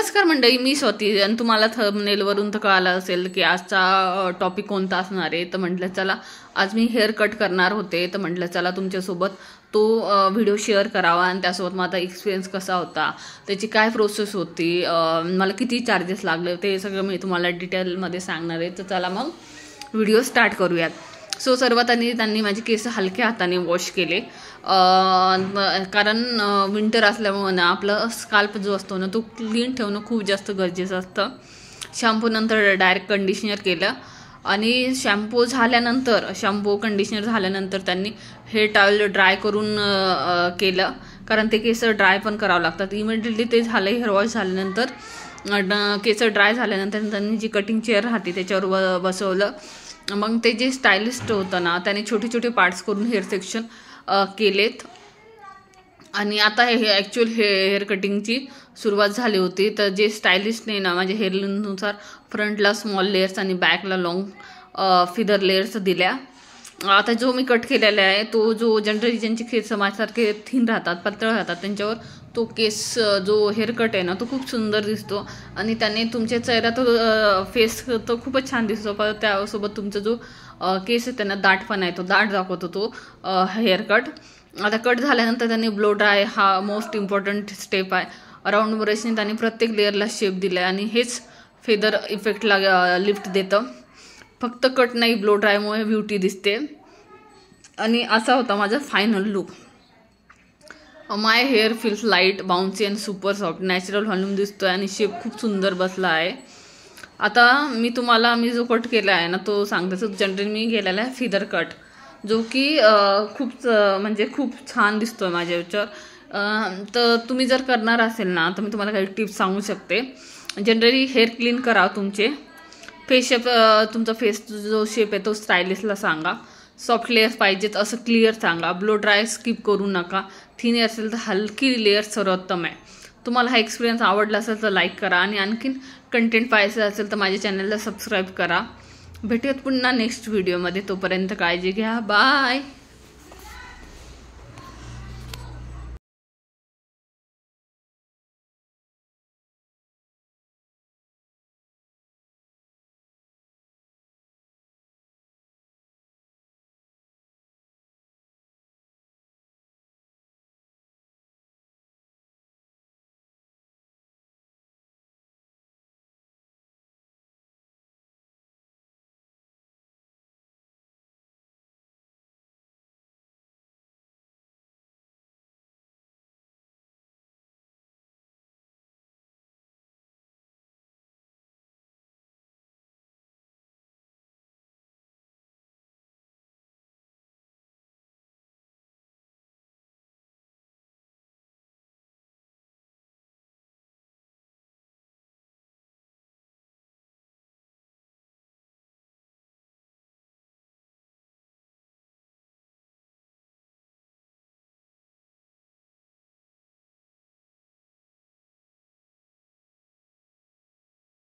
नमस्कार मंडळी, मी स्वाती आणि तुम्हाला थंबनेलवरून तर कळालं असेल की आजचा टॉपिक कोणता असणार आहे। तर म्हटलं चला आज मी हेअर कट करणार होते, तर म्हटलं चला तुमच्यासोबत तो व्हिडिओ शेअर करावा आणि त्यासोबत माझा एक्सपिरियन्स कसा होता, त्याची काय प्रोसेस होती, मला किती चार्जेस लागले ते सगळं मी तुम्हाला डिटेलमध्ये सांगणार आहे। तर चला मग व्हिडिओ स्टार्ट करूयात। सो सर्वात आधी त्यांनी माझे केस हलक्या हाताने वॉश केले, कारण विंटर असल्यामुळे ना आपलं स्काल्प जो असतो ना तो क्लीन ठेवणं खूप जास्त गरजेचं असतं। शॅम्पू नंतर डायरेक्ट कंडिशनर केलं आणि शॅम्पू कंडिशनर झाल्यानंतर त्यांनी हेअर टॉवेल ड्राय करून केलं, कारण ते केस ड्राय पण करावं लागतात। इमिडिएटली ते झालं, हेअर वॉश झाल्यानंतर केस ड्राय झाल्यानंतर त्यांनी जी कटिंग चेअर राहते त्याच्यावर बसवलं। मग ते जे स्टायलिस्ट होतं ना त्याने छोटे छोटे पार्ट्स करून हेअर सेक्शन केलेत आणि आता हे ॲक्च्युअल हेअर कटिंगची सुरुवात झाली होती। तर जे स्टायलिस्टने ना माझ्या हेअर लेंथनुसार फ्रंटला स्मॉल लेयर्स आणि बॅकला लॉंग फिदर लेयर्स दिल्या। आता जो मी कट केलेला आहे तो जो जनरली ज्यांचे केस माझ्यासारखे थिन राहतात, पातळ राहतात, त्यांच्यावर तो केस जो हेअर कट आहे ना तो खूप सुंदर दिसतो आणि त्याने तुमच्या चेहरा तो फेस तो खूपच छान दिसतो। पण त्यासोबत तुमचा जो केस आहे त्यांना दाटपणा आहे तो दाट दाखवतो तो हेअर कट। आता कट झाल्यानंतर त्यांनी ब्लो ड्राय हा मोस्ट इम्पॉर्टंट स्टेप आहे। राऊंड ब्रशने त्यांनी प्रत्येक लेअरला शेप दिला आहे आणि हेच फेदर इफेक्टला लिफ्ट देतं। फक्त कट नाही, ब्लो ड्रायमुळे ब्युटी दिसते। आणि असा होता माझा final look. My hair feels light, bouncy and super soft, natural volume दिसतोय आणि शेप खूप सुंदर बसला आहे। आता मी जो कट केला आहे ना तो सांगते। तर जनरली मी केलेला आहे फिदर कट, जो की खूप छान दिसतोय माझ्या याच्यावर। तर तुम्ही जर करणार असेल ना तर मी तुम्हाला काही टिप्स सांगू शकते। जनरली हेअर क्लीन करा तुमचे, फेस शेप तुमचा फेस जो शेप आहे तो स्टायलिस्टला सांगा, सॉफ्ट लेयर्स पाहिजेत असं क्लिअर सांगा, ब्लो ड्राय स्किप करू नका, थिन हेअर असेल तर हलकी लेअर सर्वोत्तम आहे। तुम्हाला हा एक्सपिरियन्स आवडला असेल तर लाईक करा आणि आणखीन कंटेंट पाहायचं असेल तर माझ्या चॅनलला सबस्क्राईब करा। भेटूयात पुन्हा नेक्स्ट व्हिडिओमध्ये, तोपर्यंत काळजी घ्या, बाय।